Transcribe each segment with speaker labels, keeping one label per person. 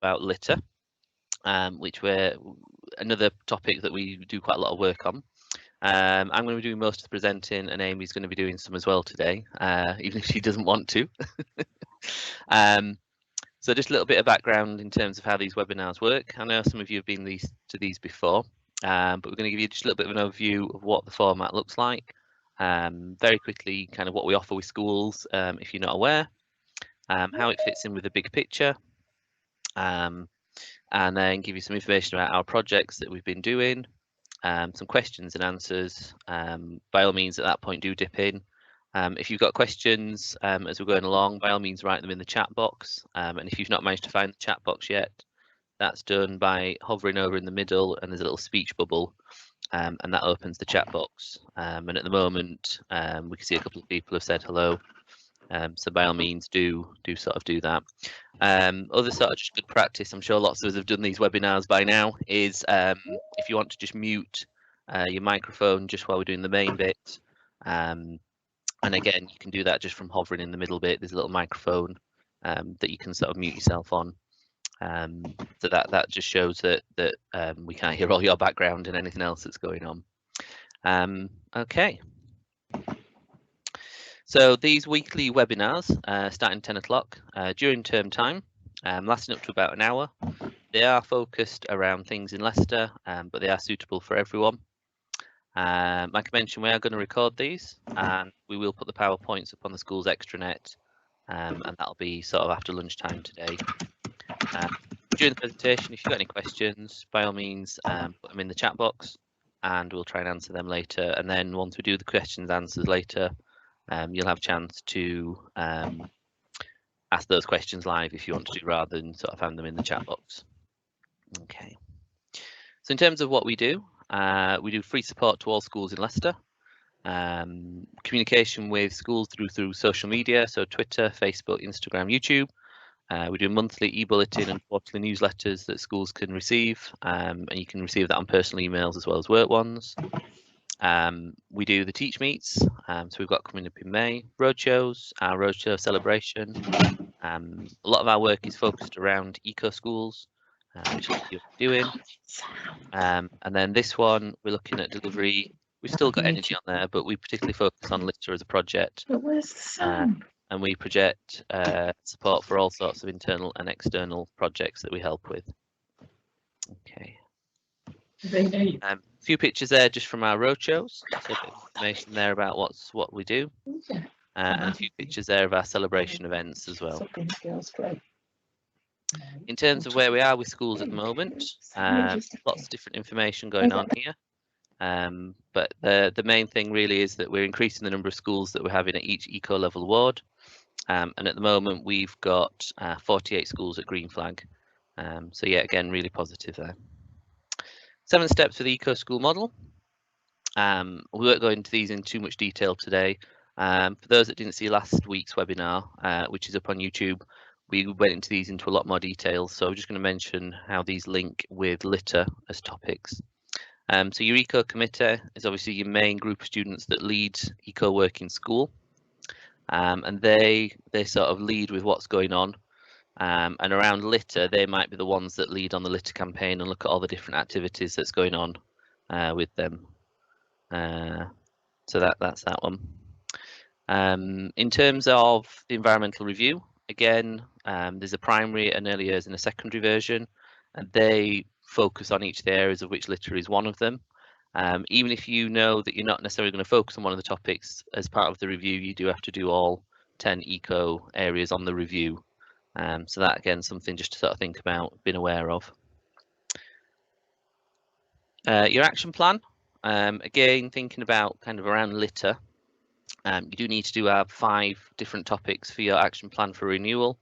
Speaker 1: about litter, which we're another topic that we do quite a lot of work on. I'm going to be doing most of the presenting, and Amy's going to be doing some as well today, even if she doesn't want to. So just a little bit of background in terms of how these webinars work. I know some of you have been to these before, but we're going to give you just a little bit of an overview of what the format looks like. Very quickly, kind of what we offer with schools, if you're not aware, how it fits in with the big picture, and then give you some information about our projects that we've been doing, some questions and answers. By all means, at that point, do dip in. If you've got questions as we're going along, by all means, write them in the chat box. And if you've not managed to find the chat box yet, that's done by hovering over in the middle, and there's a little speech bubble, and that opens the chat box. And at the moment, we can see a couple of people have said hello. So by all means, do sort of do that. Other sort of just good practice, I'm sure lots of us have done these webinars by now, is if you want to just mute your microphone just while we're doing the main bit. And again, you can do that just from hovering in the middle bit. There's a little microphone that you can sort of mute yourself on. So that just shows that we can't hear all your background and anything else that's going on. Okay. So these weekly webinars starting 10 o'clock during term time, lasting up to about an hour. They are focused around things in Leicester, but they are suitable for everyone. Like I mentioned, we are going to record these, and we will put the PowerPoints up on the school's extranet, and that'll be sort of after lunchtime today. During the presentation, if you've got any questions, by all means, put them in the chat box, and we'll try and answer them later. And then once we do the questions and answers later, you'll have a chance to ask those questions live if you want to do, rather than sort of find them in the chat box. Okay. So in terms of what we do free support to all schools in Leicester, communication with schools through social media, so Twitter, Facebook, Instagram, YouTube. We do monthly e-bulletin and quarterly newsletters that schools can receive, and you can receive that on personal emails as well as work ones. We do the Teach Meets, so we've got coming up in May, roadshows, our roadshow celebration. A lot of our work is focused around eco schools, which you're doing. And then this one, we're looking at delivery. We've still got energy on there, but we particularly focus on litter as a project.
Speaker 2: But where's the sun?
Speaker 1: And we project support for all sorts of internal and external projects that we help with. Okay. A few pictures there just from our roadshows, so a bit of information there about what we do, and a few pictures there of our celebration events as well. In terms of where we are with schools at the moment, lots of different information going on here, but the main thing really is that we're increasing the number of schools that we're having at each eco level award, and at the moment we've got 48 schools at Green Flag, so yeah, again, really positive there. 7 steps for the eco school model. We won't go into these in too much detail today. For those that didn't see last week's webinar, which is up on YouTube, we went into these into a lot more detail, so I'm just going to mention how these link with litter as topics. So your eco committee is obviously your main group of students that lead eco work in school, and they sort of lead with what's going on. And around litter, they might be the ones that lead on the litter campaign and look at all the different activities that's going on with them. So that's that one. In terms of the environmental review, again, there's a primary, an early years and a secondary version, and they focus on each of the areas of which litter is one of them. Even if you know that you're not necessarily going to focus on one of the topics as part of the review, you do have to do all 10 eco areas on the review. So that, again, something just to sort of think about, being aware of. Your action plan, again, thinking about kind of around litter, you do need to have 5 different topics for your action plan for renewal,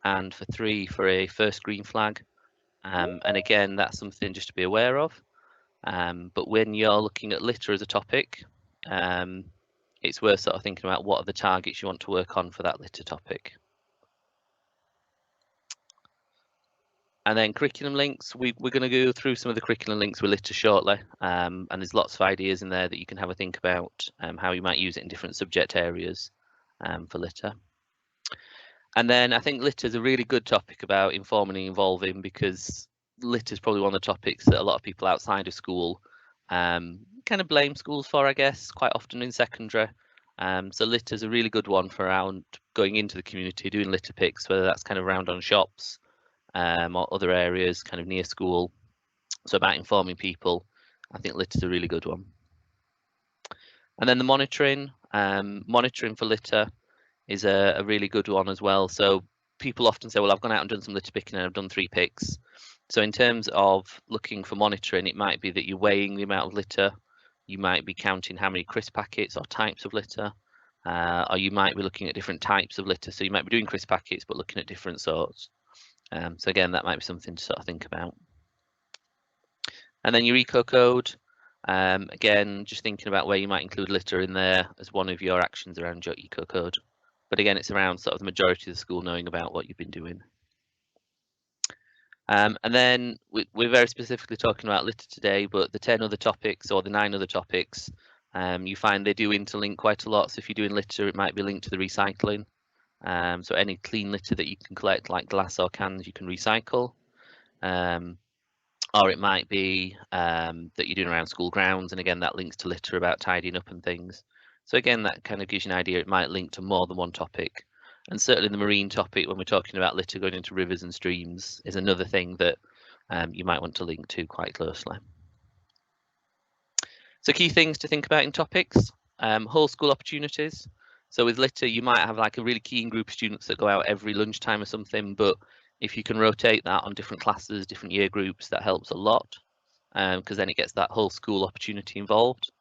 Speaker 1: and for 3 for a first green flag. And again, that's something just to be aware of. But when you're looking at litter as a topic, it's worth sort of thinking about what are the targets you want to work on for that litter topic. And then curriculum links, we're going to go through some of the curriculum links with litter shortly, and there's lots of ideas in there that you can have a think about how you might use it in different subject areas for litter. And then I think litter is a really good topic about informing and involving, because litter is probably one of the topics that a lot of people outside of school kind of blame schools for, I guess, quite often in secondary. So litter is a really good one for around going into the community, doing litter picks, whether that's kind of around on shops or other areas kind of near school. So about informing people, I think litter is a really good one. And then the monitoring for litter is a really good one as well. So people often say, well, I've gone out and done some litter picking and I've done 3 picks. So in terms of looking for monitoring, it might be that you're weighing the amount of litter, you might be counting how many crisp packets or types of litter, or you might be looking at different types of litter. So you might be doing crisp packets, but looking at different sorts. So again, that might be something to sort of think about. And then your eco code, again, just thinking about where you might include litter in there as one of your actions around your eco code. But again, it's around sort of the majority of the school knowing about what you've been doing. And then we're very specifically talking about litter today, but the 10 other topics or the 9 other topics, you find they do interlink quite a lot. So if you're doing litter, it might be linked to the recycling. So any clean litter that you can collect, like glass or cans, you can recycle. Or it might be that you're doing around school grounds, and again, that links to litter about tidying up and things. So again, that kind of gives you an idea. It might link to more than one topic. And certainly the marine topic, when we're talking about litter going into rivers and streams, is another thing that you might want to link to quite closely. So key things to think about in topics, whole school opportunities. So with litter, you might have like a really keen group of students that go out every lunchtime or something, but if you can rotate that on different classes, different year groups, that helps a lot, because then it gets that whole school opportunity involved.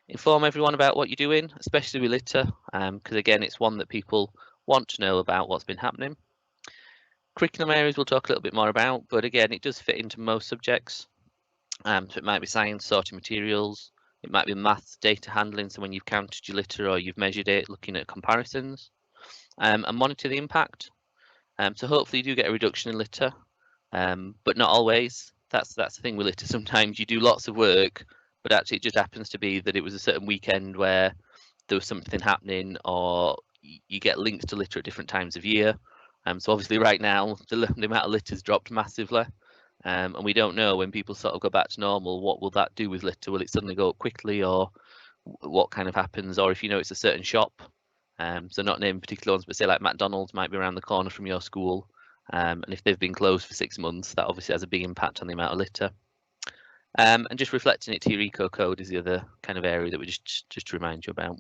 Speaker 1: Inform everyone about what you're doing, especially with litter, because again, it's one that people want to know about what's been happening. Curriculum areas we'll talk a little bit more about, but again, it does fit into most subjects. So it might be science, sorting materials, it might be maths, data handling, so when you've counted your litter or you've measured it, looking at comparisons, and monitor the impact. So hopefully you do get a reduction in litter, but not always. That's the thing with litter. Sometimes you do lots of work, but actually it just happens to be that it was a certain weekend where there was something happening, or you get links to litter at different times of year. So obviously right now the amount of litter's dropped massively, and we don't know when people sort of go back to normal, what will that do with litter? Will it suddenly go up quickly, or what kind of happens? Or if you know it's a certain shop, so not naming particular ones, but say like McDonald's might be around the corner from your school, and if they've been closed for 6 months, that obviously has a big impact on the amount of litter. And just reflecting it to your eco code is the other kind of area that we just to remind you about.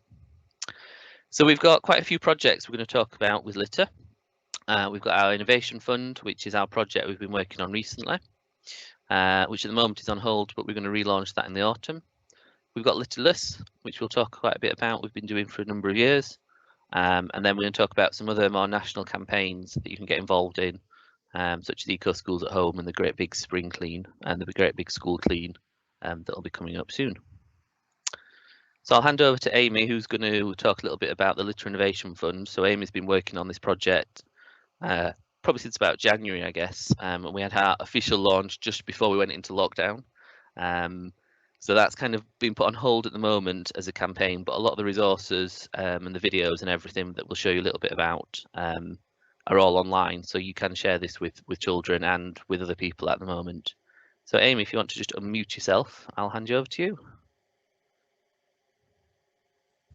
Speaker 1: So we've got quite a few projects we're going to talk about with litter. We've got our innovation fund, which is our project we've been working on recently, which at the moment is on hold, but we're going to relaunch that in the autumn. We've got Litterless, which we'll talk quite a bit about. We've been doing for a number of years. And then we're going to talk about some other more national campaigns that you can get involved in, such as Eco Schools at Home and the Great Big Spring Clean and the Great Big School Clean that'll be coming up soon. So I'll hand over to Amy, who's going to talk a little bit about the Litter Innovation Fund. So Amy's been working on this project probably since about January, I guess, and we had our official launch just before we went into lockdown. So that's kind of been put on hold at the moment as a campaign, but a lot of the resources and the videos and everything that we'll show you a little bit about are all online, so you can share this with children and with other people at the moment. So Amy, if you want to just unmute yourself, I'll hand you over to you.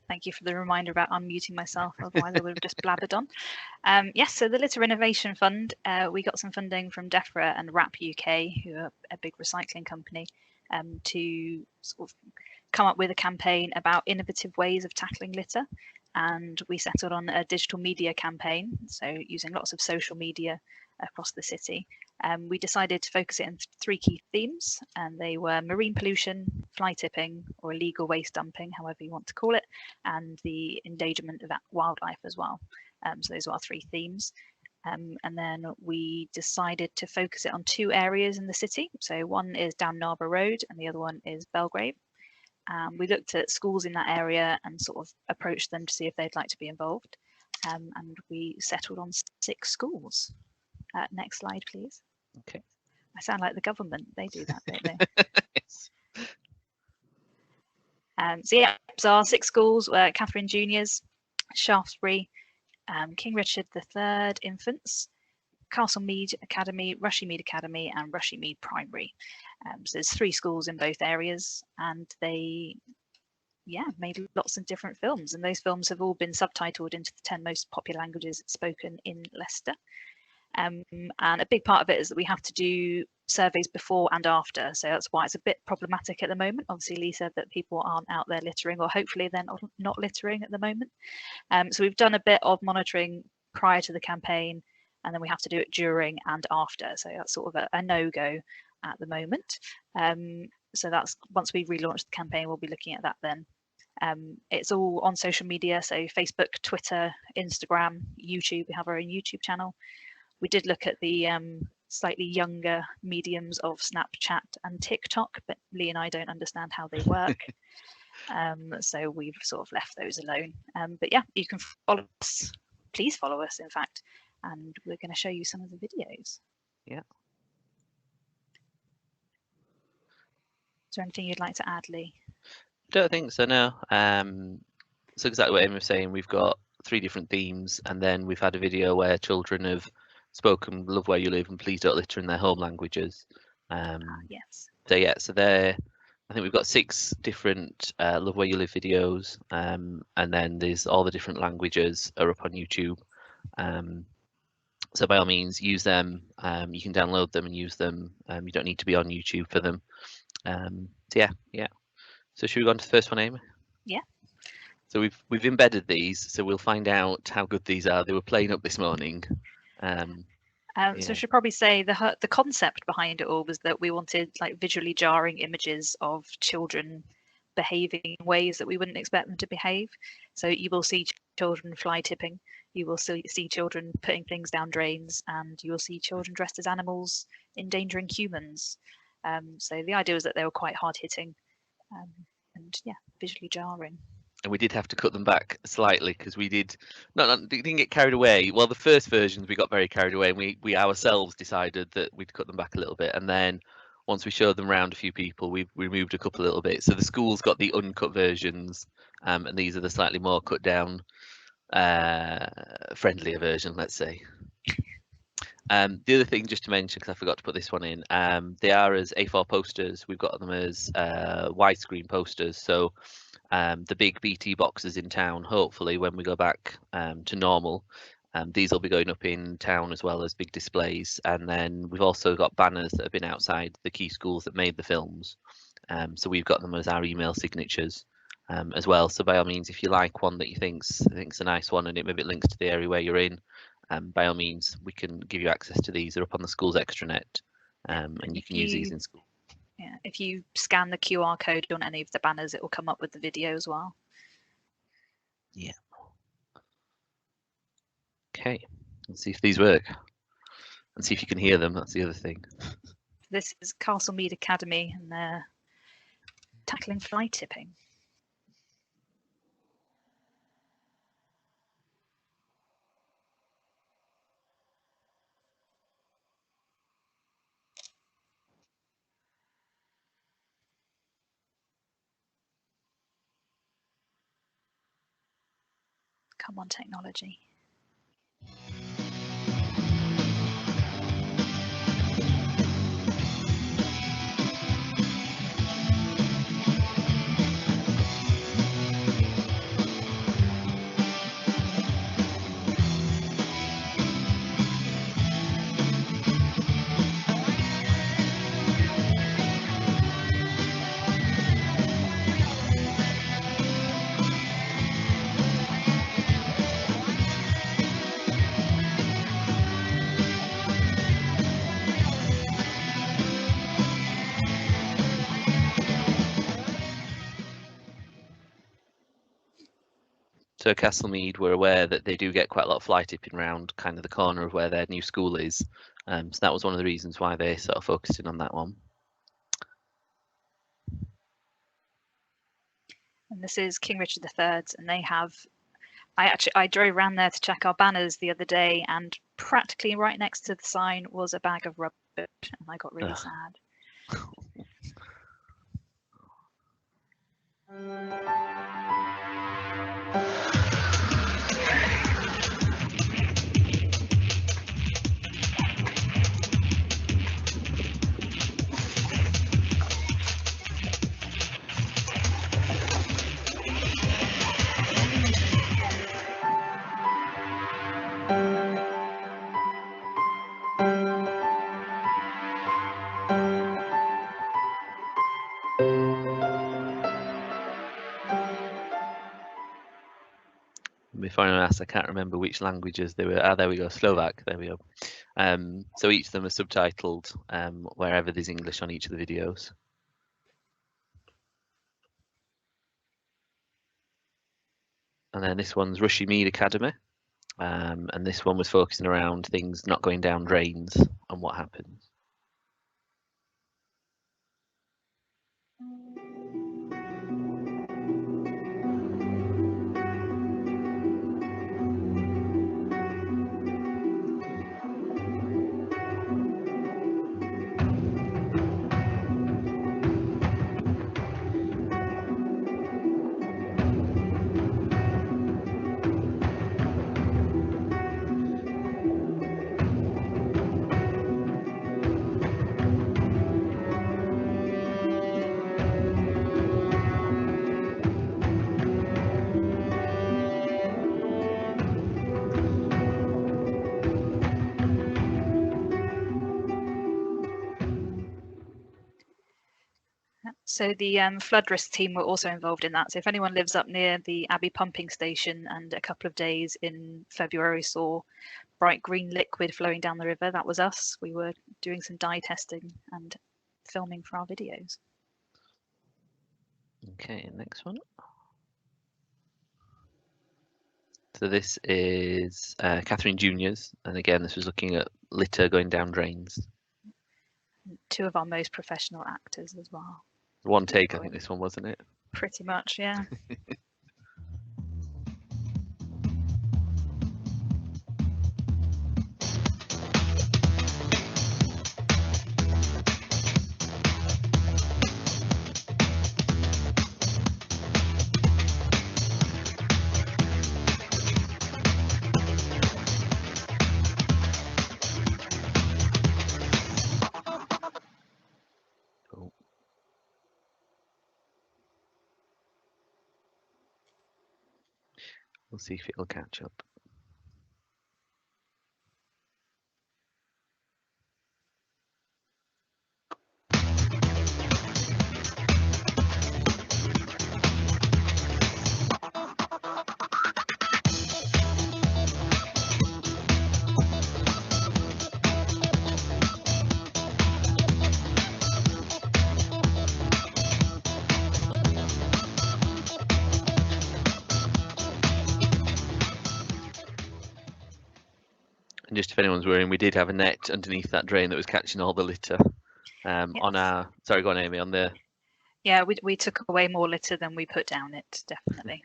Speaker 2: Thank you for the reminder about unmuting myself, otherwise I would have just blabbered on. Yes, so the Litter Innovation Fund, we got some funding from DEFRA and RAP UK, who are a big recycling company, to sort of come up with a campaign about innovative ways of tackling litter. And we settled on a digital media campaign, so using lots of social media across the city. We decided to focus it on 3 key themes, and they were marine pollution, fly tipping, or illegal waste dumping, however you want to call it, and the endangerment of wildlife as well. So those are our 3 themes. And then we decided to focus it on 2 areas in the city. So one is down Narborough Road and the other one is Belgrave. We looked at schools in that area and sort of approached them to see if they'd like to be involved. And we settled on 6 schools. Next slide, please.
Speaker 1: Okay.
Speaker 2: I sound like the government. They do that, don't they?
Speaker 1: Yes.
Speaker 2: So yeah, so our 6 schools were Catherine Juniors, Shaftesbury, King Richard III infants, Castlemead Academy, Rushmead Academy, and Rushmead Primary. So there's 3 schools in both areas, and they made lots of different films, and those films have all been subtitled into the 10 most popular languages spoken in Leicester. And a big part of it is that we have to do surveys before and after, so that's why it's a bit problematic at the moment. Obviously, Lee said that people aren't out there littering, or hopefully they're not littering at the moment. So we've done a bit of monitoring prior to the campaign, and then we have to do it during and after, so that's sort of a no-go at the moment. So that's, once we relaunch the campaign, we'll be looking at that then. It's all on social media, so Facebook, Twitter, Instagram, YouTube. We have our own YouTube channel. We did look at the slightly younger mediums of Snapchat and TikTok, but Lee and I don't understand how they work. So we've sort of left those alone. But yeah, you can follow us. Please follow us, in fact, and we're going to show you some of the videos.
Speaker 1: Yeah.
Speaker 2: Is there anything you'd like to add, Lee?
Speaker 1: Don't think so, no. So exactly what Amy was saying, we've got 3 different themes, and then we've had a video where children have spoken "Love Where You Live" and "Please Don't Litter" in their home languages.
Speaker 2: Yes.
Speaker 1: So yeah, so I think we've got 6 different "Love Where You Live" videos, and then there's all the different languages are up on YouTube. So by all means, use them. You can download them and use them. You don't need to be on YouTube for them. So yeah. So should we go on to the first one, Amy?
Speaker 2: Yeah.
Speaker 1: So we've embedded these, so we'll find out how good these are. They were playing up this morning.
Speaker 2: So I should probably say the concept behind it all was that we wanted like visually jarring images of children behaving in ways that we wouldn't expect them to behave. So you will see children fly tipping, you will see children putting things down drains, and you will see children dressed as animals endangering humans. So the idea was that they were quite hard hitting, and yeah, visually jarring.
Speaker 1: And we did have to cut them back slightly because we didn't get carried away. Well, the first versions we got very carried away, and we ourselves decided that we'd cut them back a little bit. And then once we showed them around a few people, we removed a couple a little bit. So the school's got the uncut versions, and these are the slightly more cut down, friendlier version, let's say. The other thing just to mention, because I forgot to put this one in, they are as A4 posters. We've got them as widescreen posters. So the big BT boxes in town, hopefully when we go back to normal, these will be going up in town as well as big displays. And then we've also got banners that have been outside the key schools that made the films. So we've got them as our email signatures as well. So by all means, if you like one that you think's a nice one and it maybe links to the area where you're in, by all means, we can give you access to these. They're up on the school's extranet, and you can use these in school.
Speaker 2: Yeah, if you scan the QR code on any of the banners, it will come up with the video as well.
Speaker 1: Yeah. Okay, let's see if these work. And see if you can hear them, that's the other thing.
Speaker 2: This is Castlemead Academy, and they're tackling fly tipping. Come on, technology.
Speaker 1: So Castlemead, we're aware that they do get quite a lot of fly tipping around kind of the corner of where their new school is. So that was one of the reasons why they sort of focused in on that one.
Speaker 2: And this is King Richard III, and they have, I drove around there to check our banners the other day, and practically right next to the sign was a bag of rubbish, and I got really sad.
Speaker 1: before anyone asks, I can't remember which languages they were. Ah, there we go, Slovak. There we go. So each of them are subtitled wherever there's English on each of the videos. And then this one's Rushmead Academy, and this one was focusing around things not going down drains and what happens.
Speaker 2: So the flood risk team were also involved in that. So if anyone lives up near the Abbey pumping station and a couple of days in February saw bright green liquid flowing down the river, that was us. We were doing some dye testing and filming for our videos.
Speaker 1: Okay, next one. So this is Catherine Juniors, and again, this was looking at litter going down drains.
Speaker 2: Two of our most professional actors as well.
Speaker 1: One take, I think this one, wasn't it?
Speaker 2: Pretty much, yeah.
Speaker 1: We'll see if it'll catch up. And just if anyone's worrying, we did have a net underneath that drain that was catching all the litter.
Speaker 2: Yes.
Speaker 1: On our, sorry, go on, Amy, on the.
Speaker 2: Yeah, we took away more litter than we put down it, definitely.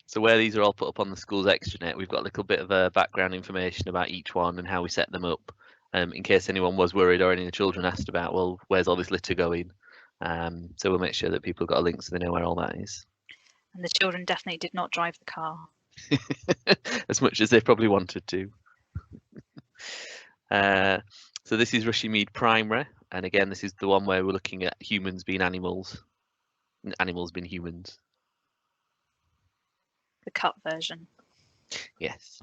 Speaker 1: So where these are all put up on the school's extranet, we've got a little bit of background information about each one and how we set them up, in case anyone was worried or any of the children asked about, well, where's all this litter going? So we'll make sure that people got a link so they know where all that is.
Speaker 2: And the children definitely did not drive the car.
Speaker 1: As much as they probably wanted to. So this is Rushmead Primary, and again, this is the one where we're looking at humans being animals, and animals being humans.
Speaker 2: The cut version.
Speaker 1: Yes.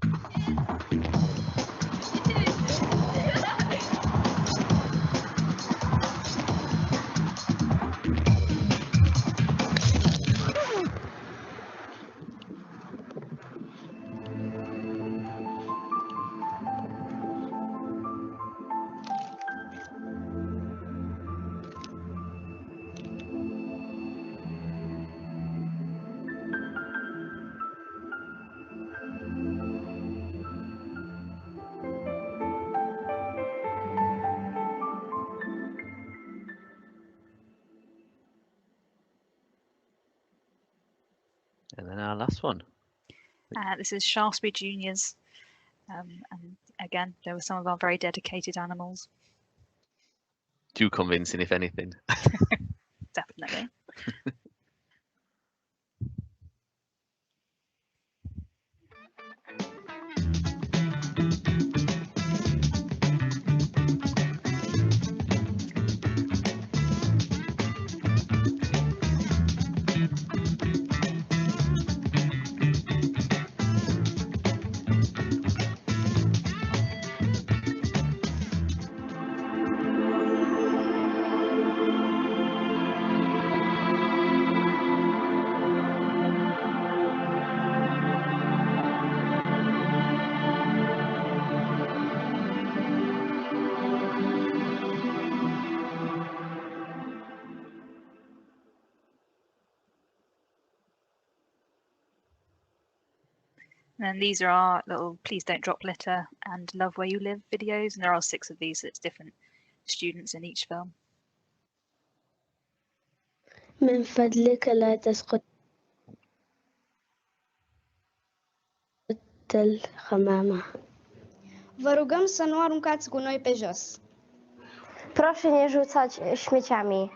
Speaker 1: And then our last one.
Speaker 2: This is Shaftesbury Juniors. And again, there were some of our very dedicated animals.
Speaker 1: Too convincing, if anything.
Speaker 2: Definitely. And then these are our little "Please Don't Drop Litter" and "Love Where You Live" videos, and there are 6 of these, so it's different students in each film.
Speaker 3: من فضلك لا تسقط الغمامة.
Speaker 4: Warugam sanuarum kac gunoi pejos.
Speaker 5: Proszę nie rzucać śmieciami.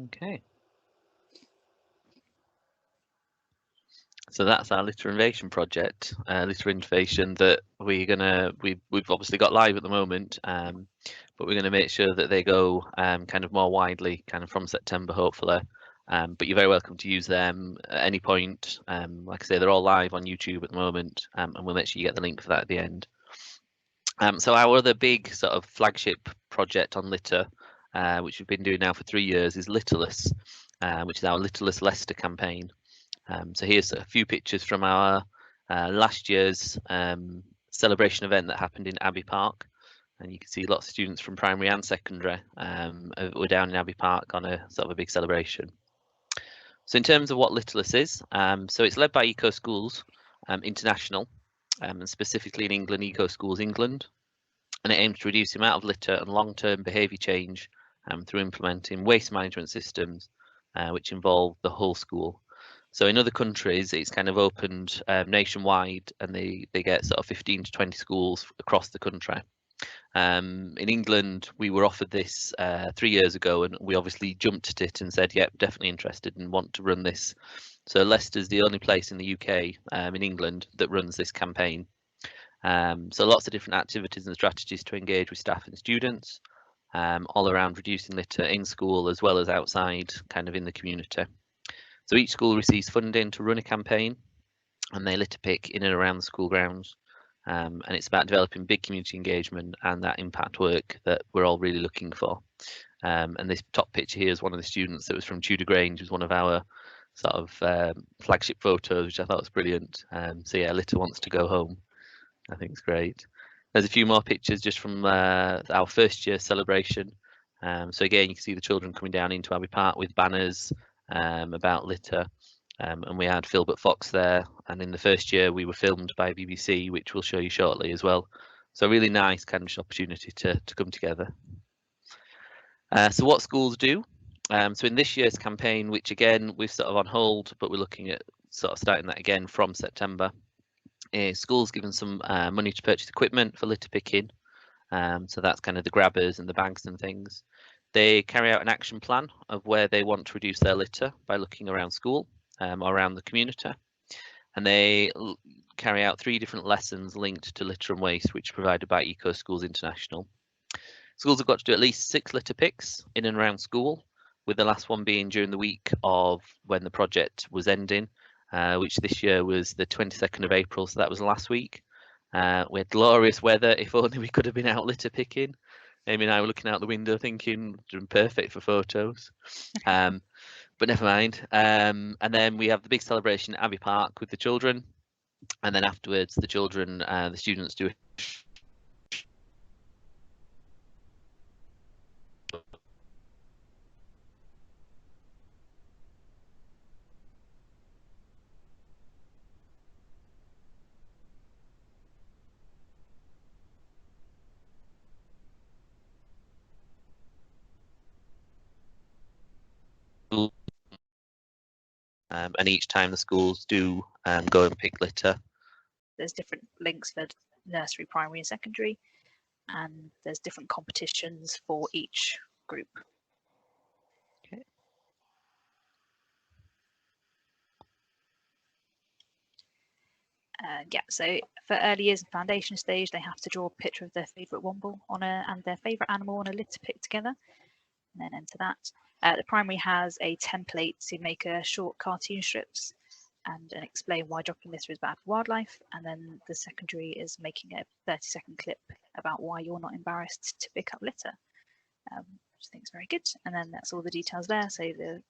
Speaker 1: Okay. So that's our litter innovation project, litter innovation that we've obviously got live at the moment, but we're going to make sure that they go kind of more widely, kind of from September, hopefully. But you're very welcome to use them at any point. Like I say, they're all live on YouTube at the moment, and we'll make sure you get the link for that at the end. So our other big sort of flagship project on litter, which we've been doing now for 3 years, is Litterless, which is our Litterless Leicester campaign. So here's a few pictures from our last year's celebration event that happened in Abbey Park, and you can see lots of students from primary and secondary were down in Abbey Park on a sort of a big celebration. So in terms of what Litterless is, so it's led by Eco Schools International, and specifically in England, Eco Schools England, and it aims to reduce the amount of litter and long-term behaviour change through implementing waste management systems which involve the whole school. So in other countries, it's kind of opened nationwide, and they get sort of 15 to 20 schools across the country. In England, we were offered this 3 years ago, and we obviously jumped at it and said, yep, definitely interested and want to run this. So Leicester's the only place in the UK, in England, that runs this campaign. So lots of different activities and strategies to engage with staff and students, all around reducing litter in school as well as outside, kind of in the community. So each school receives funding to run a campaign, and they litter pick in and around the school grounds. And it's about developing big community engagement and that impact work that we're all really looking for. And this top picture here is one of the students that was from Tudor Grange, was one of our sort of flagship photos, which I thought was brilliant. So yeah, litter wants to go home. I think it's great. There's a few more pictures just from our first year celebration. So again, you can see the children coming down into Abbey Park with banners about litter, and we had Philbert Fox there, and in the first year we were filmed by BBC, which we'll show you shortly as well. So really nice kind of opportunity to come together. So what schools do, so in this year's campaign, which again we're sort of on hold, but we're looking at sort of starting that again from September, schools given some money to purchase equipment for litter picking, so that's kind of the grabbers and the bags and things. They carry out an action plan of where they want to reduce their litter by looking around school or around the community, and they carry out 3 different lessons linked to litter and waste, which are provided by Eco Schools International. Schools have got to do at least 6 litter picks in and around school, with the last one being during the week of when the project was ending, which this year was the 22nd of April, so that was last week. We had glorious weather. If only we could have been out litter picking. Amy and I were looking out the window thinking, perfect for photos, but never mind. And then we have the big celebration at Abbey Park with the children, and then afterwards the children, the students do and each time the schools do go and pick litter.
Speaker 2: There's different links for nursery, primary and secondary, and there's different competitions for each group.
Speaker 1: Okay.
Speaker 2: Yeah, so for early years and foundation stage, they have to draw a picture of their favourite womble and their favourite animal on a litter pick together, and then enter that. The primary has a template to make a short cartoon strips and explain why dropping litter is bad for wildlife, and then the secondary is making a 30-second clip about why you're not embarrassed to pick up litter, which I think is very good. And then that's all the details there. So the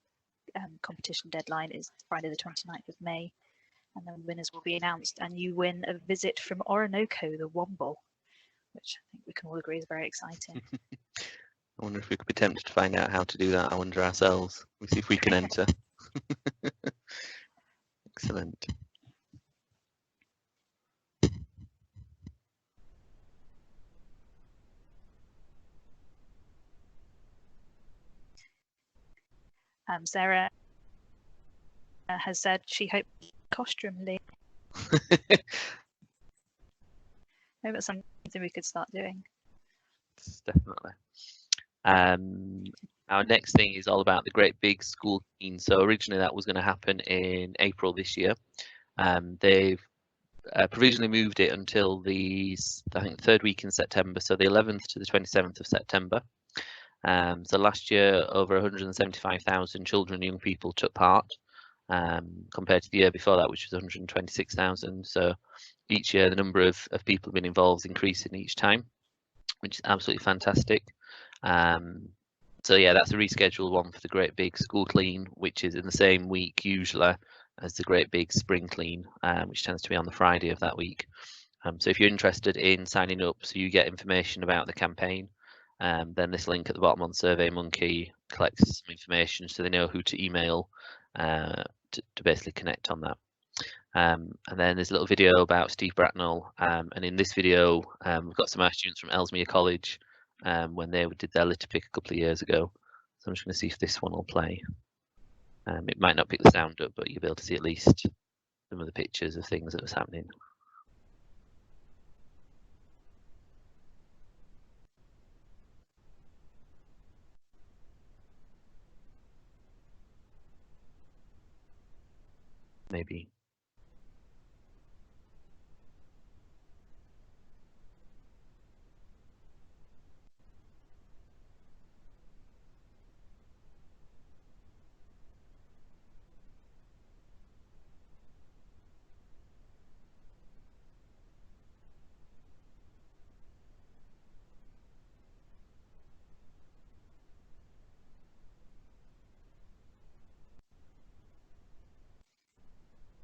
Speaker 2: competition deadline is Friday the 29th of May, and then winners will be announced, and you win a visit from Orinoco, the womble, which I think we can all agree is very exciting.
Speaker 1: I wonder if we could be tempted to find out how to do that. I wonder ourselves. We see if we can enter. Excellent.
Speaker 2: Sarah has said she hopes costume league. Maybe that's something we could start doing.
Speaker 1: Definitely. Our next thing is all about the great big school clean. So originally that was going to happen in April this year. They've provisionally moved it until the, I think, third week in September, so the 11th to the 27th of September. So last year, over 175,000 children and young people took part, compared to the year before that, which was 126,000. So each year, the number of people who've been involved is increasing each time, which is absolutely fantastic. So yeah, that's a rescheduled one for the Great Big School Clean, which is in the same week usually as the Great Big Spring Clean, which tends to be on the Friday of that week. So if you're interested in signing up so you get information about the campaign, then this link at the bottom on SurveyMonkey collects some information so they know who to email to basically connect on that. And then there's a little video about Steve Bracknell, and in this video we've got some of our students from Ellesmere College when they did their litter pick a couple of years ago. So I'm just going to see if this one will play. It might not pick the sound up, but you'll be able to see at least some of the pictures of things that was happening. Maybe.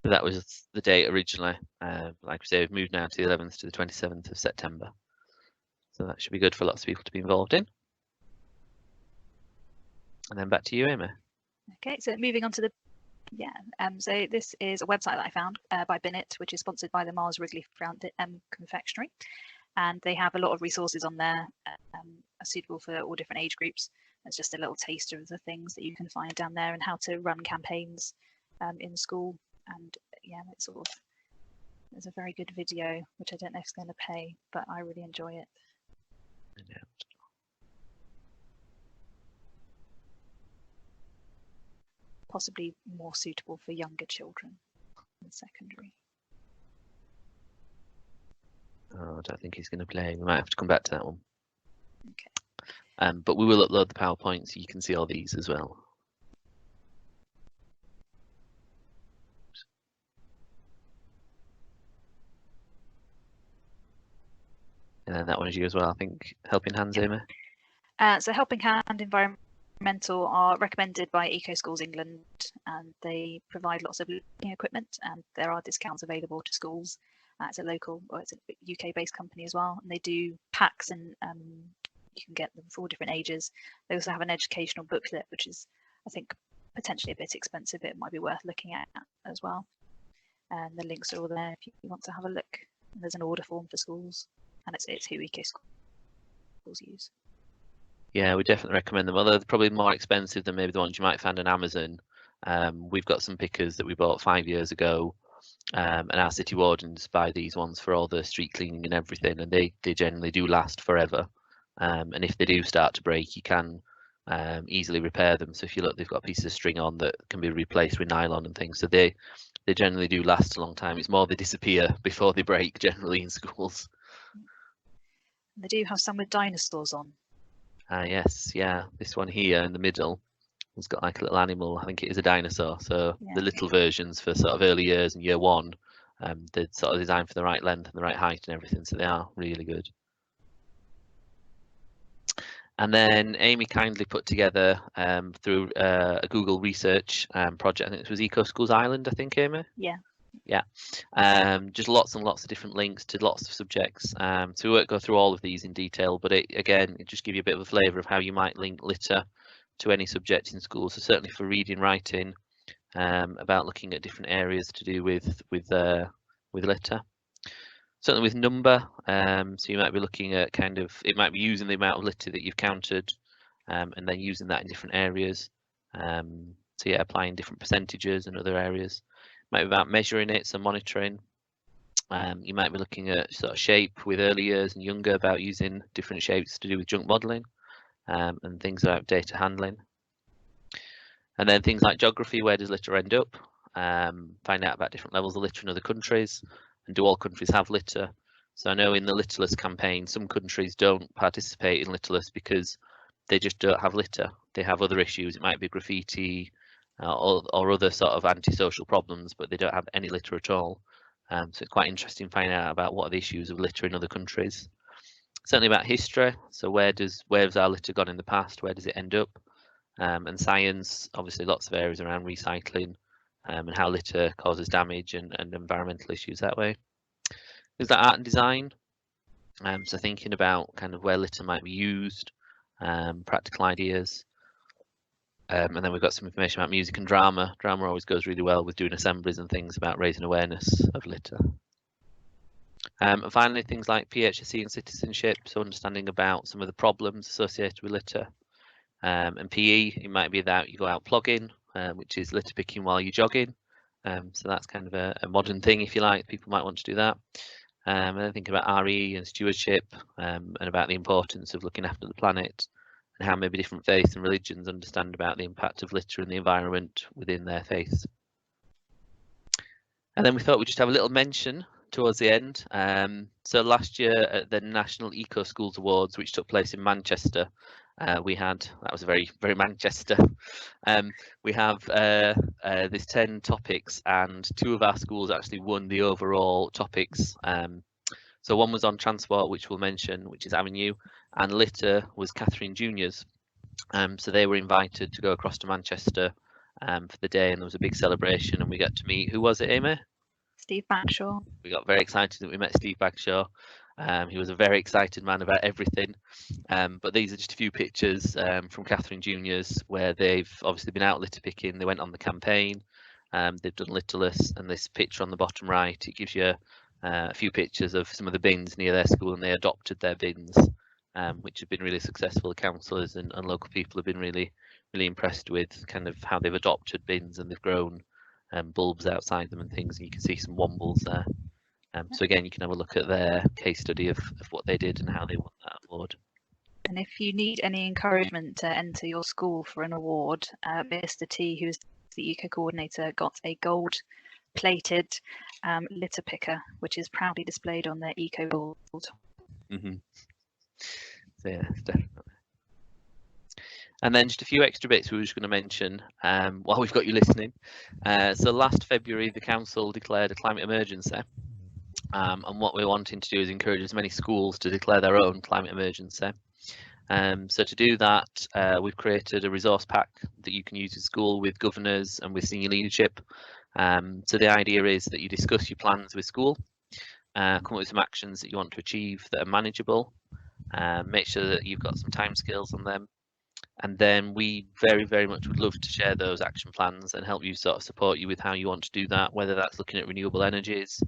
Speaker 1: That was the date originally. Like I say, we've moved now to the 11th to the 27th of September. So that should be good for lots of people to be involved in. And then back to you, Amy.
Speaker 2: Okay, so moving on to the, so this is a website that I found by Binnett, which is sponsored by the Mars Wrigley Confectionery. And they have a lot of resources on there suitable for all different age groups. It's just a little taster of the things that you can find down there and how to run campaigns in school. And yeah, it's sort of, there's a very good video, which I don't know if it's going to pay, but I really enjoy it.
Speaker 1: Yeah.
Speaker 2: Possibly more suitable for younger children in secondary.
Speaker 1: Oh, I don't think he's going to play. We might have to come back to that one.
Speaker 2: Okay.
Speaker 1: But we will upload the PowerPoint so you can see all these as well. And then that one is you as well, I think. Helping Hands, Amy?
Speaker 2: So Helping Hand Environmental are recommended by Eco Schools England, and they provide lots of equipment, and there are discounts available to schools. It's a local, or it's a UK-based company as well, and they do packs, and you can get them for all different ages. They also have an educational booklet, which is, I think, potentially a bit expensive. It might be worth looking at as well. And the links are all there if you want to have a look. And there's an order form for schools, and it's who Eco Schools use.
Speaker 1: Yeah, we definitely recommend them. Although they're probably more expensive than maybe the ones you might find on Amazon. We've got some pickers that we bought 5 years ago, and our city wardens buy these ones for all the street cleaning and everything, and they generally do last forever. And if they do start to break, you can easily repair them. So if you look, they've got pieces of string on that can be replaced with nylon and things. So they generally do last a long time. It's more they disappear before they break generally in schools.
Speaker 2: They do have some with dinosaurs on.
Speaker 1: Yes, yeah. This one here in the middle has got like a little animal. I think it is a dinosaur. So
Speaker 2: Yeah.
Speaker 1: the little versions for sort of early years and year one, they're sort of designed for the right length and the right height and everything. So they are really good. And then Amy kindly put together through a Google research project. I think it was Eco Schools Ireland, I think, Amy?
Speaker 2: Yeah.
Speaker 1: Yeah, just lots and lots of different links to lots of subjects. So we won't go through all of these in detail, but it just give you a bit of a flavour of how you might link litter to any subject in school. So certainly for reading, writing, about looking at different areas to do with litter. Certainly with number, so you might be looking at it might be using the amount of litter that you've counted, and then using that in different areas. So yeah, applying different percentages in other areas. Might be about measuring it, so monitoring. You might be looking at sort of shape with early years and younger, about using different shapes to do with junk modelling, and things about data handling. And then things like geography, where does litter end up? Find out about different levels of litter in other countries, and do all countries have litter? So I know in the Litterless campaign, some countries don't participate in Litterless because they just don't have litter. They have other issues. It might be graffiti or other sort of antisocial problems, but they don't have any litter at all. So it's quite interesting finding out about what are the issues of litter in other countries. Certainly about history. So where has our litter gone in the past? Where does it end up? And science, obviously lots of areas around recycling, and how litter causes damage and environmental issues that way. There's that art and design. So thinking about kind of where litter might be used, practical ideas. And then we've got some information about music and drama. Drama always goes really well with doing assemblies and things about raising awareness of litter. And finally, things like PHSE and citizenship, so understanding about some of the problems associated with litter. And PE, it might be that you go out plogging, which is litter picking while you're jogging. So that's kind of a modern thing, if you like. People might want to do that. And then think about RE and stewardship, and about the importance of looking after the planet, and how maybe different faiths and religions understand about the impact of litter and the environment within their faiths. And then we thought we'd just have a little mention towards the end. So last year at the National Eco Schools Awards, which took place in Manchester, that was very Manchester. We have there's 10 topics, and 2 of our schools actually won the overall topics. So one was on transport, which we'll mention, which is Avenue, and litter was Catherine Juniors. So they were invited to go across to Manchester for the day, and there was a big celebration, and we got to meet, who was it, Amy?
Speaker 2: Steve Bagshaw.
Speaker 1: We got very excited that we met Steve Bagshaw. He was a very excited man about everything. But these are just a few pictures from Catherine Juniors, where they've obviously been out litter picking. They went on the campaign. They've done Litterless, and this picture on the bottom right, it gives you a few pictures of some of the bins near their school, and they adopted their bins, which have been really successful. The councillors and local people have been really impressed with kind of how they've adopted bins, and they've grown bulbs outside them and things, and you can see some wombles there. So again, you can have a look at their case study of what they did and how they won that award.
Speaker 2: And if you need any encouragement to enter your school for an award, Mr. T, who is the eco coordinator, got a gold plated litter picker, which is proudly displayed on their eco board.
Speaker 1: So yeah, definitely. And then just a few extra bits we were just going to mention while we've got you listening. So last February, the council declared a climate emergency. And what we're wanting to do is encourage as many schools to declare their own climate emergency. So to do that, we've created a resource pack that you can use in school with governors and with senior leadership. So the idea is that you discuss your plans with school, come up with some actions that you want to achieve that are manageable, make sure that you've got some timescales on them. And then we very much would love to share those action plans and help you sort of support you with how you want to do that, whether that's looking at renewable energies,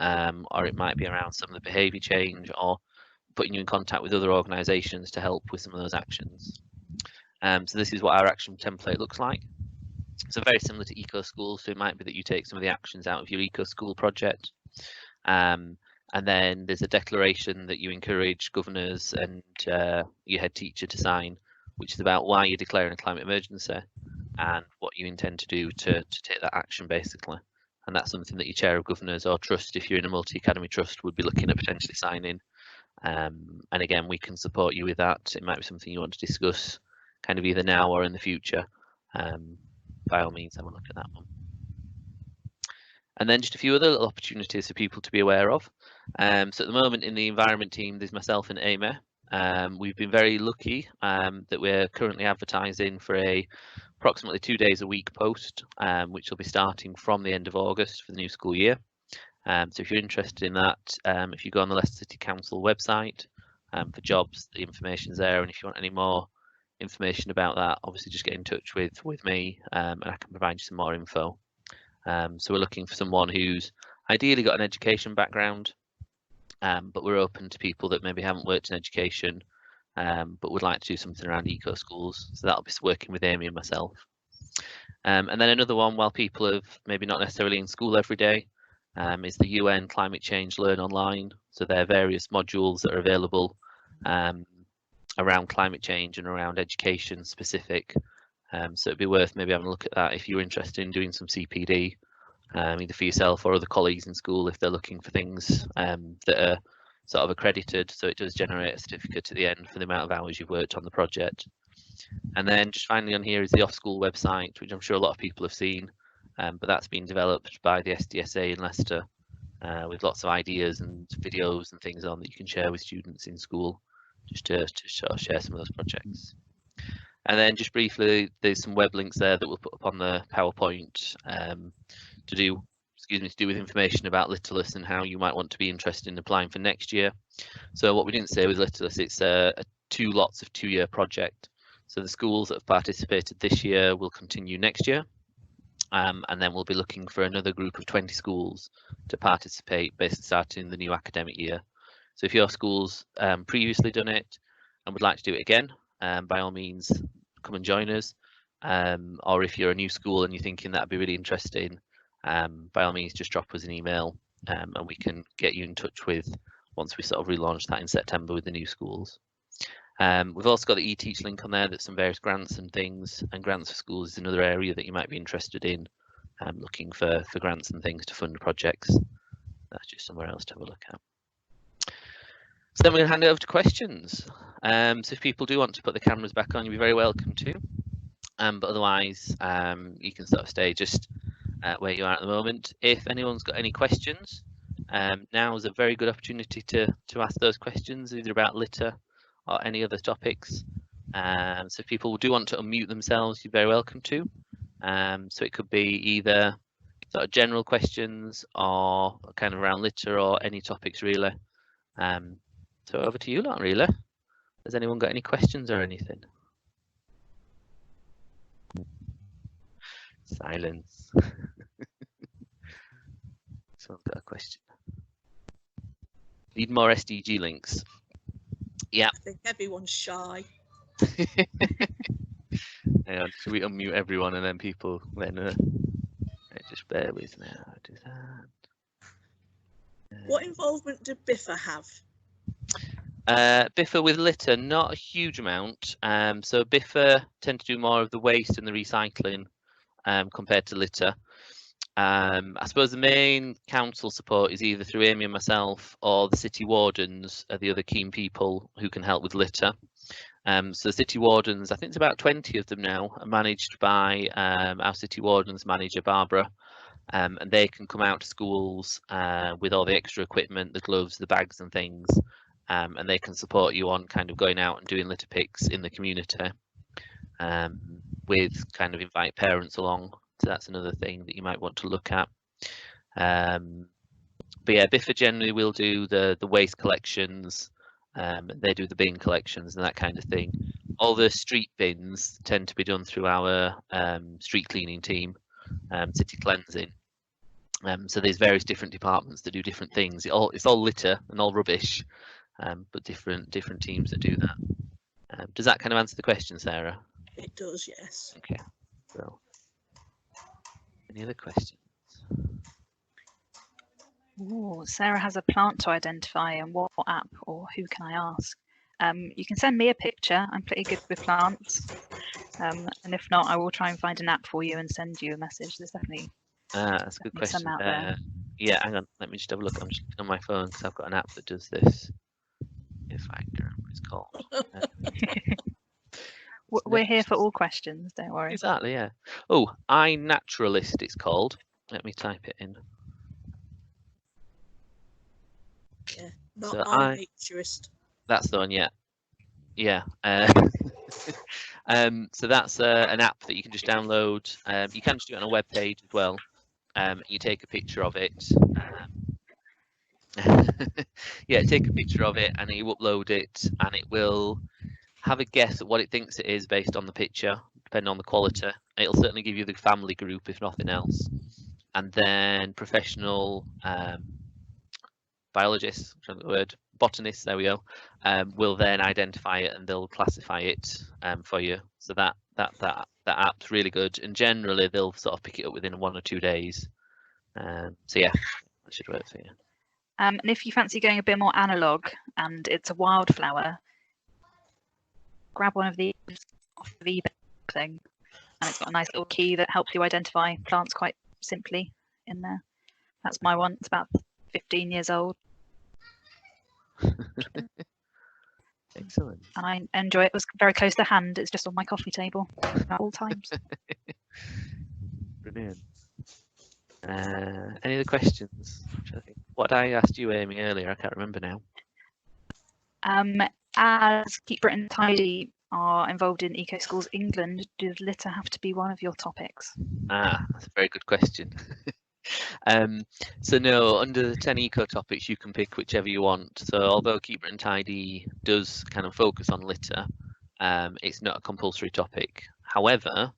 Speaker 1: or it might be around some of the behaviour change, or putting you in contact with other organisations to help with some of those actions. So this is what our action template looks like. So very similar to Eco School, so it might be that you take some of the actions out of your Eco School project. And then there's a declaration that you encourage governors and your head teacher to sign, which is about why you're declaring a climate emergency and what you intend to do to take that action, basically. And that's something that your chair of governors or trust, if you're in a multi-academy trust, would be looking at potentially signing. And again, we can support you with that. It might be something you want to discuss kind of either now or in the future. By all means, have a look at that one. And then just a few other little opportunities for people to be aware of. So at the moment in the environment team, there's myself and Amy. We've been very lucky that we're currently advertising for a approximately 2 days a week post, which will be starting from the end of August for the new school year. So if you're interested in that, if you go on the Leicester City Council website for jobs, the information's there. And if you want any more information about that, obviously just get in touch with me, and I can provide you some more info. So we're looking for someone who's ideally got an education background, but we're open to people that maybe haven't worked in education, but would like to do something around eco schools. So that'll be working with Amy and myself. And then another one, while people have maybe not necessarily in school every day, is the UN Climate Change Learn Online. So there are various modules that are available around climate change and around education specific. So it'd be worth maybe having a look at that if you're interested in doing some CPD, either for yourself or other colleagues in school if they're looking for things that are sort of accredited. So it does generate a certificate at the end for the amount of hours you've worked on the project. And then just finally on here is the off-school website, which I'm sure a lot of people have seen, but that's been developed by the SDSA in Leicester with lots of ideas and videos and things on that you can share with students in school, just to sort of share some of those projects. And then just briefly, there's some web links there that we'll put up on the PowerPoint to do with information about Littlest and how you might want to be interested in applying for next year. So what we didn't say with Littlest, it's a 2 lots of 2-year project. So the schools that have participated this year will continue next year. And then we'll be looking for another group of 20 schools to participate, basically starting the new academic year. So if your school's previously done it and would like to do it again, by all means, come and join us. Or if you're a new school and you're thinking that'd be really interesting, by all means, just drop us an email and we can get you in touch with once we sort of relaunch that in September with the new schools. We've also got the EcoTeach link on there. That's some various grants and things, and grants for schools is another area that you might be interested in, looking for grants and things to fund projects. That's just somewhere else to have a look at. So then we're going to hand it over to questions. So if people do want to put the cameras back on, you'll be very welcome to. But otherwise, you can sort of stay just where you are at the moment. If anyone's got any questions, now is a very good opportunity to ask those questions, either about litter or any other topics. So if people do want to unmute themselves, you're very welcome to. So it could be either sort of general questions or kind of around litter or any topics really. So over to you lot really. Has anyone got any questions or anything? Silence. Someone's got a question. Need more SDG links. Yeah.
Speaker 6: I think everyone's shy.
Speaker 1: Hang on, should we unmute everyone and then people then just bear with me. I'll do that.
Speaker 6: What involvement did Biffa have?
Speaker 1: Biffa with litter, not a huge amount. So Biffa tend to do more of the waste and the recycling compared to litter. I suppose the main council support is either through Amy and myself or the city wardens are the other keen people who can help with litter. So city wardens, I think it's about 20 of them now, are managed by our city wardens manager Barbara, and they can come out to schools with all the extra equipment, the gloves, the bags and things, and they can support you on kind of going out and doing litter picks in the community, with kind of invite parents along. So that's another thing that you might want to look at. But yeah, Biffa generally will do the waste collections. They do the bin collections and that kind of thing. All the street bins tend to be done through our street cleaning team, city cleansing. So there's various different departments that do different things. It's all litter and all rubbish, but different teams that do that. Does that kind of answer the question, Sarah?
Speaker 6: It does, yes.
Speaker 1: Okay. So, any other questions?
Speaker 2: Ooh, Sarah has a plant to identify, and what app or who can I ask? You can send me a picture. I'm pretty good with plants, and if not, I will try and find an app for you and send you a message. There's definitely
Speaker 1: That's a good question.
Speaker 2: some out there.
Speaker 1: Yeah, hang on. Let me just have a look. I'm just looking on my phone because I've got an app that does this. If I can remember what it's called.
Speaker 2: We're here for all questions. Don't worry.
Speaker 1: Exactly. Yeah. Oh, iNaturalist. It's called. Let me type it in.
Speaker 6: Yeah, not
Speaker 1: So
Speaker 6: iNaturist.
Speaker 1: That's the one. Yeah. Yeah. So that's an app that you can just download. You can just do it on a web page as well. You take a picture of it. Yeah, take a picture of it and you upload it, and it will have a guess at what it thinks it is based on the picture, depending on the quality. It'll certainly give you the family group if nothing else. And then professional biologists, the word, botanists, there we go, will then identify it and they'll classify it for you. So that app's really good, and generally they'll sort of pick it up within 1 or 2 days. So yeah, that should work for you.
Speaker 2: And if you fancy going a bit more analog and it's a wildflower, grab one of these off of eBay thing, and it's got a nice little key that helps you identify plants quite simply in there. That's my one. It's about 15 years old.
Speaker 1: Excellent.
Speaker 2: And I enjoy it. It was very close to hand. It's just on my coffee table at all times.
Speaker 1: Brilliant. Any other questions? What I asked you, Amy, earlier, I can't remember now.
Speaker 2: As Keep Britain Tidy are involved in Eco Schools England, does litter have to be one of your topics?
Speaker 1: That's a very good question. So no, under the 10 eco topics, you can pick whichever you want. So although Keep Britain Tidy does kind of focus on litter, it's not a compulsory topic. However,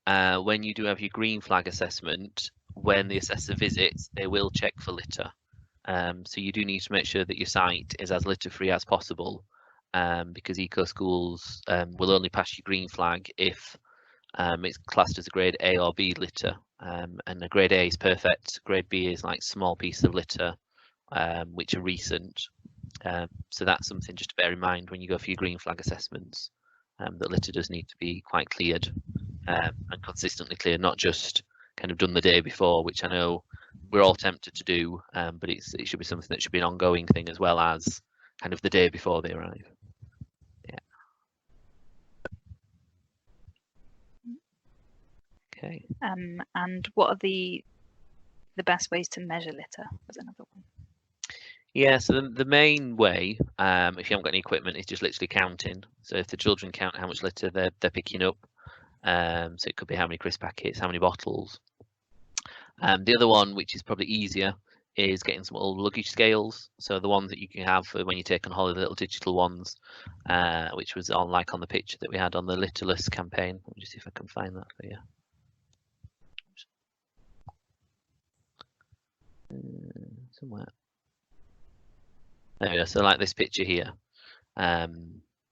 Speaker 1: when you do have your green flag assessment, when the assessor visits, they will check for litter. So you do need to make sure that your site is as litter free as possible, because Eco Schools will only pass your green flag if it's classed as a grade A or B litter, and a grade A is perfect. Grade B is like small piece of litter, which are recent. So that's something just to bear in mind when you go for your green flag assessments, that litter does need to be quite cleared and consistently cleared, not just kind of done the day before, which I know we're all tempted to do, but it should be something that should be an ongoing thing as well as kind of the day before they arrive. Yeah. Okay.
Speaker 2: And what are the best ways to measure litter? Was another one.
Speaker 1: Yeah, so the main way, if you haven't got any equipment, is just literally counting. So if the children count how much litter they're picking up, so it could be how many crisp packets, how many bottles. The other one, which is probably easier, is getting some little luggage scales. So the ones that you can have for when you take on holiday, the little digital ones, which was on the picture that we had on the Litterless campaign. Let me just see if I can find that for you. Somewhere. There we go. So like this picture here,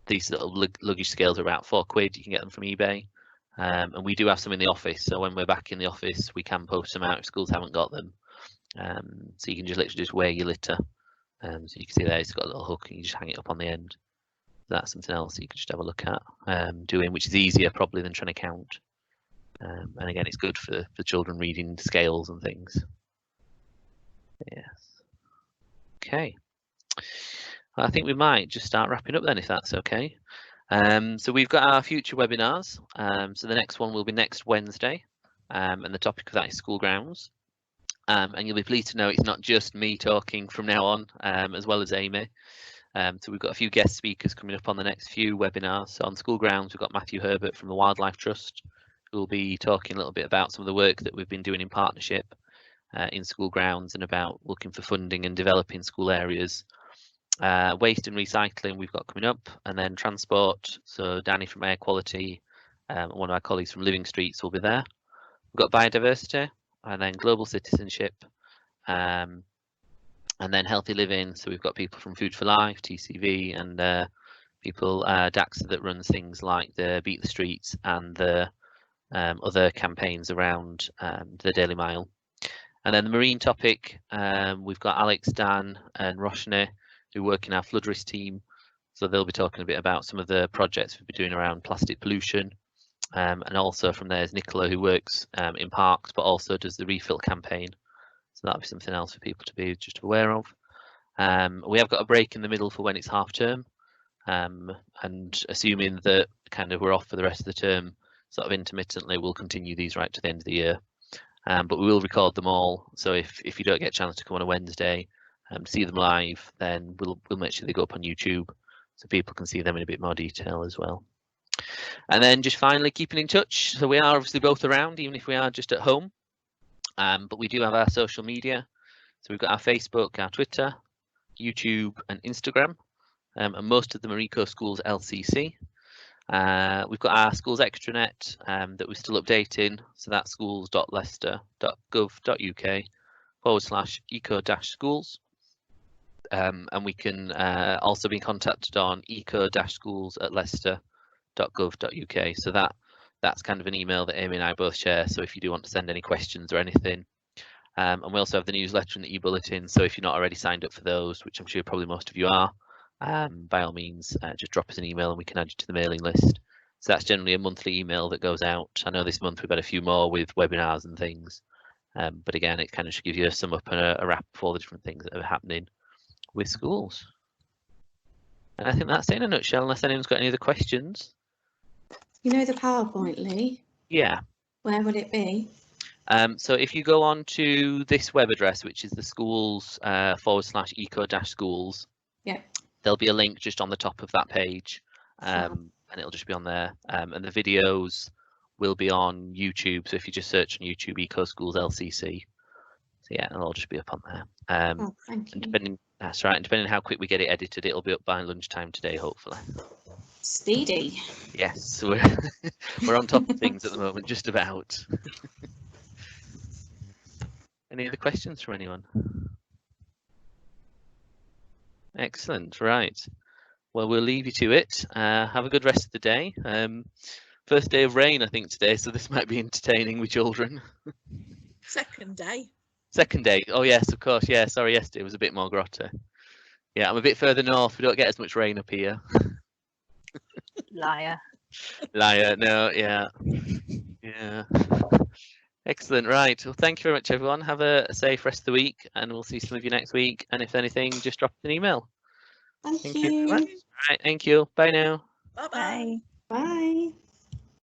Speaker 1: these little luggage scales are about £4. You can get them from eBay. And we do have some in the office, so when we're back in the office we can post them out if schools haven't got them. So you can just literally just weigh your litter. So you can see there it's got a little hook and you just hang it up on the end. That's something else that you can just have a look at doing, which is easier probably than trying to count. And again, it's good for children reading scales and things. Yes. Okay. Well, I think we might just start wrapping up then, if that's okay. So we've got our future webinars. So the next one will be next Wednesday, and the topic of that is school grounds. And you'll be pleased to know it's not just me talking from now on, as well as Amy. So we've got a few guest speakers coming up on the next few webinars. So on school grounds, we've got Matthew Herbert from the Wildlife Trust, who will be talking a little bit about some of the work that we've been doing in partnership in school grounds and about looking for funding and developing school areas. Waste and recycling we've got coming up, and then transport. So Danny from Air Quality, one of our colleagues from Living Streets will be there. We've got biodiversity, and then global citizenship, and then healthy living. So we've got people from Food for Life, TCV, and people DAXA that runs things like the Beat the Streets and the other campaigns around the Daily Mile. And then the marine topic, we've got Alex, Dan, and Roshni, who work in our flood risk team. So they'll be talking a bit about some of the projects we've been doing around plastic pollution. And also from there is Nicola, who works in parks, but also does the refill campaign. So that'll be something else for people to be just aware of. We have got a break in the middle for when it's half term. And assuming that kind of we're off for the rest of the term, sort of intermittently, we'll continue these right to the end of the year. But we will record them all. So if you don't get a chance to come on a Wednesday, see them live, then we'll make sure they go up on YouTube so people can see them in a bit more detail as well. And then just finally keeping in touch. So we are obviously both around, even if we are just at home. But we do have our social media. So we've got our Facebook, our Twitter, YouTube and Instagram. And most of them are Eco Schools LCC. We've got our schools extranet that we're still updating. So that's schools.leicester.gov.uk/eco-schools. And we can also be contacted on eco-schools@leicester.gov.uk. So that's kind of an email that Amy and I both share. So if you do want to send any questions or anything, and we also have the newsletter and the e-bulletin. So if you're not already signed up for those, which I'm sure probably most of you are, by all means, just drop us an email and we can add you to the mailing list. So that's generally a monthly email that goes out. I know this month we've had a few more with webinars and things, but again, it kind of should give you a sum up and a wrap of all the different things that are happening with schools. And I think that's it in a nutshell, unless anyone's got any other questions.
Speaker 7: You know the PowerPoint, Lee?
Speaker 1: Yeah.
Speaker 7: Where would it be?
Speaker 1: So if you go on to this web address, which is the schools /eco-schools,
Speaker 7: yeah,
Speaker 1: there'll be a link just on the top of that page, and it'll just be on there. And the videos will be on YouTube. So if you just search on YouTube Eco Schools LCC, so yeah, it'll all just be up on there.
Speaker 7: oh, thank you.
Speaker 1: Depending, that's right. And depending on how quick we get it edited, it'll be up by lunchtime today, hopefully.
Speaker 7: Speedy.
Speaker 1: Yes, we're we're on top of things at the moment, just about. Any other questions from anyone? Excellent, right. Well, we'll leave you to it. Have a good rest of the day. First day of rain, I think, today, so this might be entertaining with children.
Speaker 6: Second day.
Speaker 1: Second day. Oh, yes, of course. Yeah, sorry, yesterday was a bit more grotty. Yeah, I'm a bit further north. We don't get as much rain up here.
Speaker 2: Liar.
Speaker 1: Liar, no, yeah. Yeah. Excellent, right. Well, thank you very much, everyone. Have a safe rest of the week, and we'll see some of you next week. And if anything, just drop us an email.
Speaker 7: Thank
Speaker 1: you very much. All right, thank you. Bye now.
Speaker 6: Bye-bye.
Speaker 2: Bye.
Speaker 7: Bye.